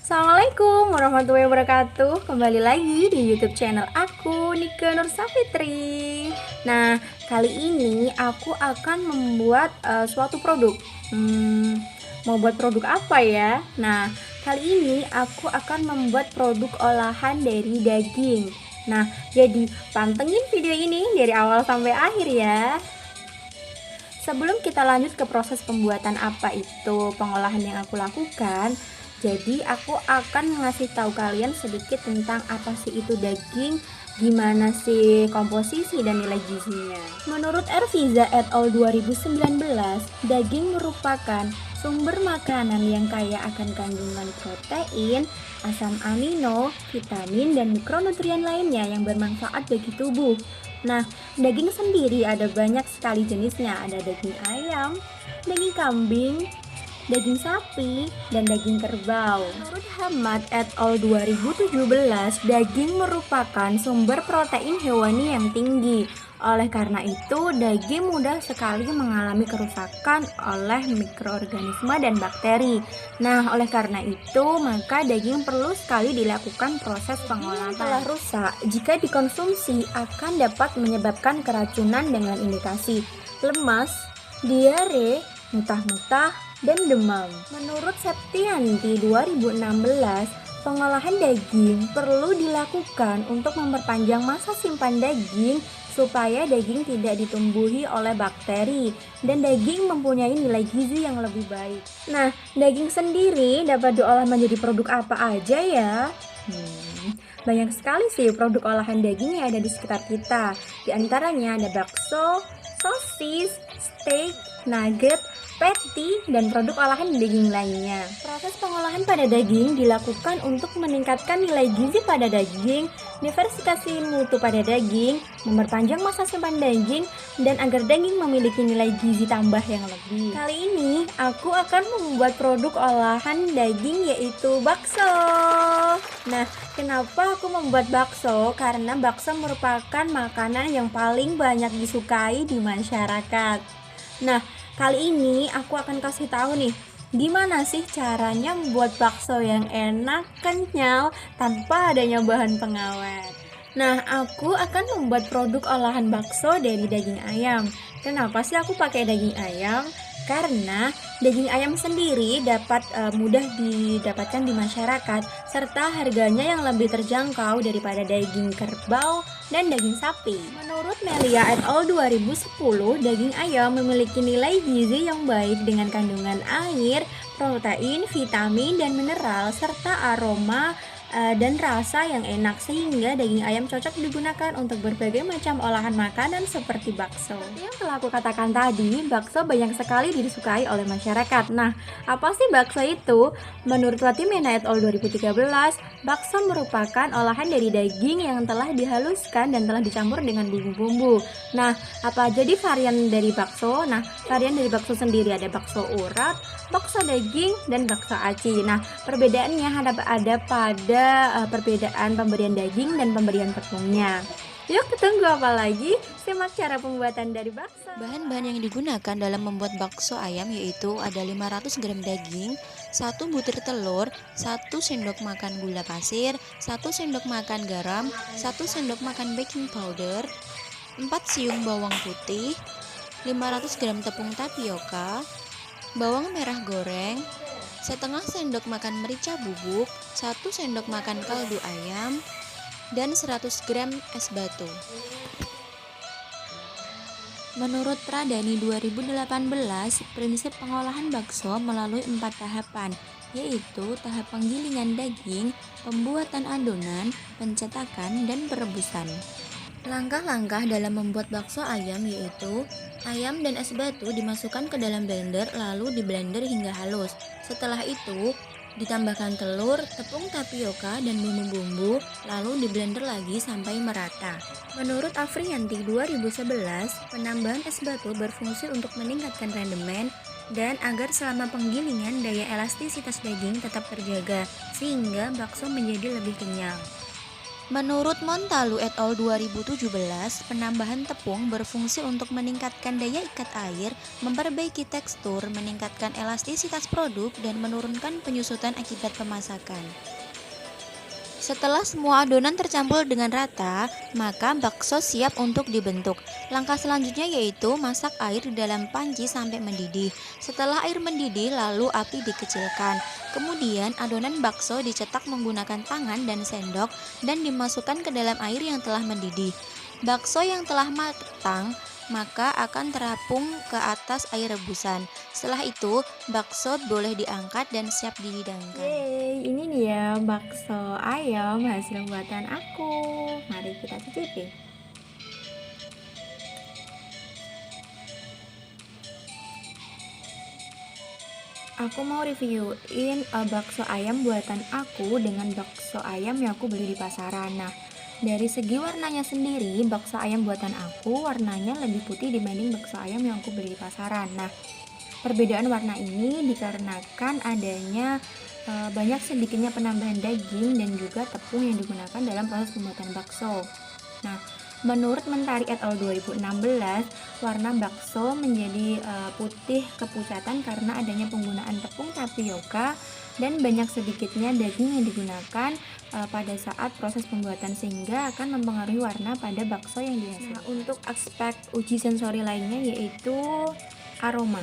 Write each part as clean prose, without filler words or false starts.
Assalamualaikum warahmatullahi wabarakatuh. Kembali lagi di YouTube channel aku, Nike Nur Safitri. Nah, kali ini aku akan membuat suatu produk. Mau buat produk apa ya? Nah, kali ini aku akan membuat produk olahan dari daging. Nah, jadi pantengin video ini dari awal sampai akhir ya. Sebelum kita lanjut ke proses pembuatan apa itu pengolahan yang aku lakukan, jadi aku akan ngasih tahu kalian sedikit tentang apa sih itu daging, gimana sih komposisi dan nilai gizinya. Menurut Erviza et al. 2019, daging merupakan sumber makanan yang kaya akan kandungan protein, asam amino, vitamin, dan mikronutrien lainnya yang bermanfaat bagi tubuh. Nah, daging sendiri ada banyak sekali jenisnya. Ada daging ayam, daging kambing, daging sapi, dan daging kerbau. Menurut Hamad et al. 2017, daging merupakan sumber protein hewani yang tinggi. Oleh karena itu, daging mudah sekali mengalami kerusakan oleh mikroorganisme dan bakteri. Nah, oleh karena itu, maka daging perlu sekali dilakukan proses pengolahan. Setelah rusak, jika dikonsumsi akan dapat menyebabkan keracunan dengan indikasi lemas, diare, muntah-muntah, dan demam. Menurut Septianti 2016, pengolahan daging perlu dilakukan untuk memperpanjang masa simpan daging supaya daging tidak ditumbuhi oleh bakteri dan daging mempunyai nilai gizi yang lebih baik. Nah, daging sendiri dapat diolah menjadi produk apa aja ya? Banyak sekali sih produk olahan daging yang ada di sekitar kita. Di antaranya ada bakso, sosis, steak, nugget, patty, dan produk olahan daging lainnya. Proses pengolahan pada daging dilakukan untuk meningkatkan nilai gizi pada daging, diversifikasi mutu pada daging, memperpanjang masa simpan daging, dan agar daging memiliki nilai gizi tambah yang lebih. Kali ini aku akan membuat produk olahan daging yaitu bakso. Nah, kenapa aku membuat bakso? Karena bakso merupakan makanan yang paling banyak disukai di masyarakat. Nah, kali ini aku akan kasih tahu nih, gimana sih caranya membuat bakso yang enak, kenyal, tanpa adanya bahan pengawet. Nah, aku akan membuat produk olahan bakso dari daging ayam. Kenapa sih aku pakai daging ayam? Karena daging ayam sendiri dapat mudah didapatkan di masyarakat, serta harganya yang lebih terjangkau daripada daging kerbau dan daging sapi. Menurut Melia et al. 2010, daging ayam memiliki nilai gizi yang baik dengan kandungan air, protein, vitamin, dan mineral, serta aroma dan rasa yang enak, sehingga daging ayam cocok digunakan untuk berbagai macam olahan makanan seperti bakso. Seperti yang telah aku katakan tadi, bakso banyak sekali disukai oleh masyarakat. Nah, apa sih bakso itu? Menurut Latimena et al. 2013, bakso merupakan olahan dari daging yang telah dihaluskan dan telah dicampur dengan bumbu-bumbu. Nah, apa jadi varian dari bakso? Nah, varian dari bakso sendiri ada bakso urat, bakso daging, dan bakso aci. Nah, perbedaannya ada pada perbedaan pemberian daging dan pemberian tepungnya. Yuk, tunggu apa lagi? Simak cara pembuatan dari bakso. Bahan-bahan yang digunakan dalam membuat bakso ayam yaitu ada 500 gram daging, 1 butir telur, 1 sendok makan gula pasir, 1 sendok makan garam, 1 sendok makan baking powder, 4 siung bawang putih, 500 gram tepung tapioka, bawang merah goreng, setengah sendok makan merica bubuk, 1 sendok makan kaldu ayam, dan 100 gram es batu. Menurut Pradani 2018, prinsip pengolahan bakso melalui 4 tahapan, yaitu tahap penggilingan daging, pembuatan adonan, pencetakan, dan perebusan. Langkah-langkah dalam membuat bakso ayam yaitu ayam dan es batu dimasukkan ke dalam blender lalu diblender hingga halus. Setelah itu ditambahkan telur, tepung tapioka, dan bumbu-bumbu lalu diblender lagi sampai merata. Menurut Afriyanti 2011, penambahan es batu berfungsi untuk meningkatkan rendemen dan agar selama penggilingan daya elastisitas daging tetap terjaga sehingga bakso menjadi lebih kenyal. Menurut Montalu et al. 2017, penambahan tepung berfungsi untuk meningkatkan daya ikat air, memperbaiki tekstur, meningkatkan elastisitas produk, dan menurunkan penyusutan akibat pemasakan. Setelah semua adonan tercampur dengan rata, maka bakso siap untuk dibentuk. Langkah selanjutnya yaitu masak air di dalam panci sampai mendidih. Setelah air mendidih, lalu api dikecilkan. Kemudian adonan bakso dicetak menggunakan tangan dan sendok dan dimasukkan ke dalam air yang telah mendidih. Bakso yang telah matang maka akan terapung ke atas air rebusan. Setelah itu, bakso boleh diangkat dan siap dihidangkan. Yeay, ini dia bakso ayam hasil buatan aku. Mari kita cicipi. Aku mau reviewin bakso ayam buatan aku dengan bakso ayam yang aku beli di pasaran. Nah, dari segi warnanya sendiri, bakso ayam buatan aku warnanya lebih putih dibanding bakso ayam yang aku beli di pasaran. Nah, perbedaan warna ini dikarenakan adanya banyak sedikitnya penambahan daging dan juga tepung yang digunakan dalam proses pembuatan bakso. Nah, menurut Mentari et al. 2016, warna bakso menjadi putih kepucatan karena adanya penggunaan tepung tapioka dan banyak sedikitnya daging yang digunakan pada saat proses pembuatan sehingga akan mempengaruhi warna pada bakso yang dihasilkan. Nah, untuk aspek uji sensori lainnya yaitu aroma.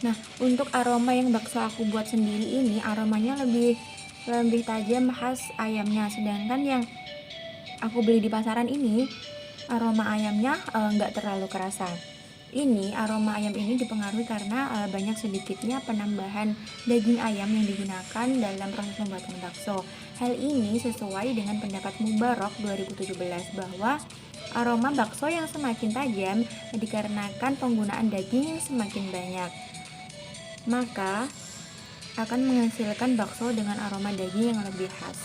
Nah, untuk aroma yang bakso aku buat sendiri ini aromanya lebih tajam khas ayamnya, sedangkan yang aku beli di pasaran ini aroma ayamnya nggak terlalu kerasa. Ini aroma ayam ini dipengaruhi karena banyak sedikitnya penambahan daging ayam yang digunakan dalam proses pembuatan bakso. Hal ini sesuai dengan pendapat Mubarok 2017 bahwa aroma bakso yang semakin tajam dikarenakan penggunaan daging yang semakin banyak, maka akan menghasilkan bakso dengan aroma daging yang lebih khas.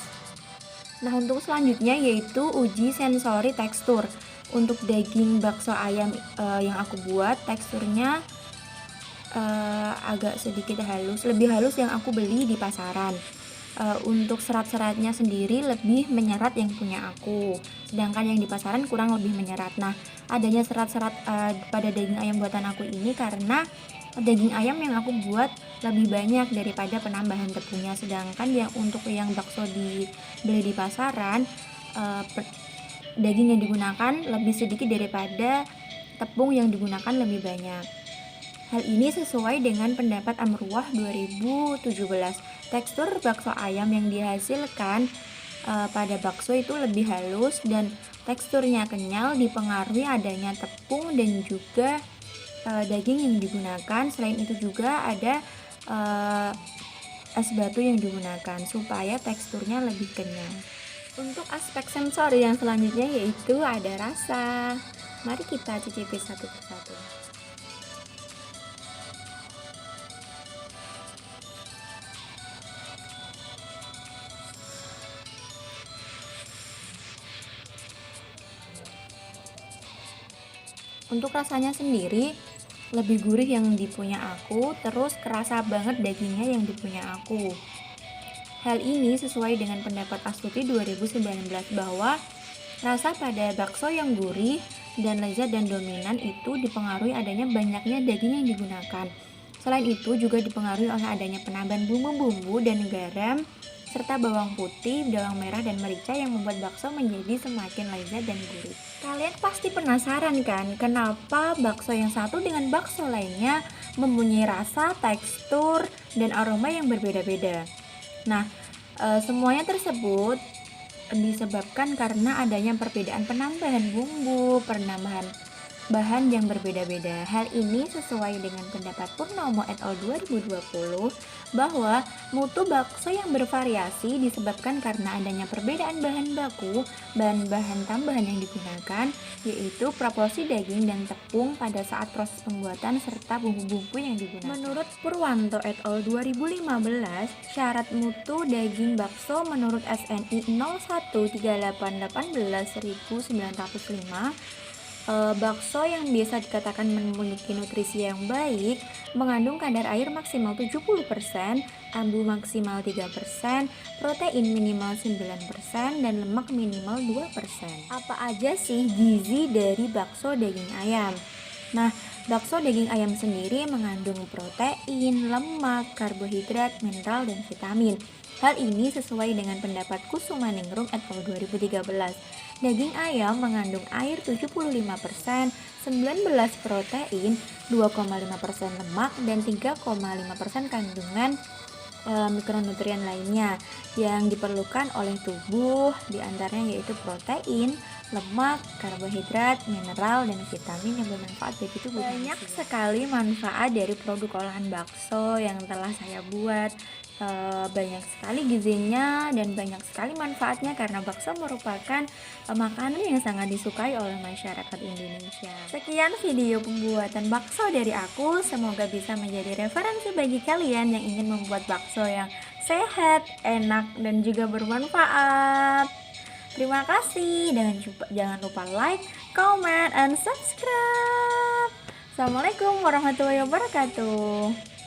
Nah, untuk selanjutnya yaitu uji sensori tekstur. Untuk daging bakso ayam yang aku buat, teksturnya agak sedikit halus, lebih halus yang aku beli di pasaran. Untuk serat-seratnya sendiri lebih menyerat yang punya aku, sedangkan yang di pasaran kurang lebih menyerat. Nah, adanya serat-serat pada daging ayam buatan aku ini karena daging ayam yang aku buat lebih banyak daripada penambahan tepungnya, sedangkan untuk yang bakso dibeli di pasaran daging yang digunakan lebih sedikit daripada tepung yang digunakan lebih banyak. Hal ini sesuai dengan pendapat Amruwah 2017. Tekstur bakso ayam yang dihasilkan pada bakso itu lebih halus dan teksturnya kenyal dipengaruhi adanya tepung dan juga daging yang digunakan. Selain itu juga ada es batu yang digunakan supaya teksturnya lebih kenyal. Untuk aspek sensori yang selanjutnya yaitu ada rasa. Mari kita cicipi satu persatu. Untuk rasanya sendiri lebih gurih yang dipunya aku, terus kerasa banget dagingnya yang dipunya aku. Hal ini sesuai dengan pendapat Astuti 2019 bahwa rasa pada bakso yang gurih dan lezat dan dominan itu dipengaruhi adanya banyaknya daging yang digunakan. Selain itu juga dipengaruhi oleh adanya penambahan bumbu-bumbu dan garam serta bawang putih, bawang merah, dan merica yang membuat bakso menjadi semakin lezat dan gurih. Kalian pasti penasaran kan kenapa bakso yang satu dengan bakso lainnya mempunyai rasa, tekstur, dan aroma yang berbeda-beda. Nah, semuanya tersebut disebabkan karena adanya perbedaan penambahan bumbu, penambahan bahan yang berbeda-beda. Hal ini sesuai dengan pendapat Purnomo et al. 2020 bahwa mutu bakso yang bervariasi disebabkan karena adanya perbedaan bahan baku, bahan-bahan tambahan yang digunakan, yaitu proporsi daging dan tepung pada saat proses pembuatan serta bumbu-bumbu yang digunakan. Menurut Purwanto et al. 2015, syarat mutu daging bakso menurut SNI 013818/1905 Bakso yang biasa dikatakan memiliki nutrisi yang baik mengandung kadar air maksimal 70%, abu maksimal 3%, protein minimal 9%, dan lemak minimal 2%. Apa aja sih gizi dari bakso daging ayam? Nah, bakso daging ayam sendiri mengandung protein, lemak, karbohidrat, mineral, dan vitamin. Hal ini sesuai dengan pendapat Kusumaningrum et al. 2013. Daging ayam mengandung air 75%, 19 protein, 2,5% lemak, dan 3,5% kandungan mikronutrien lainnya yang diperlukan oleh tubuh, diantaranya yaitu protein, lemak, karbohidrat, mineral, dan vitamin yang bermanfaat bagi tubuh. Banyak sekali manfaat dari produk olahan bakso yang telah saya buat. Banyak sekali gizinya dan banyak sekali manfaatnya karena bakso merupakan makanan yang sangat disukai oleh masyarakat Indonesia. Sekian video pembuatan bakso dari aku, semoga bisa menjadi referensi bagi kalian yang ingin membuat bakso yang sehat, enak, dan juga bermanfaat. Terima kasih, jangan lupa like, comment, and subscribe. Assalamualaikum warahmatullahi wabarakatuh.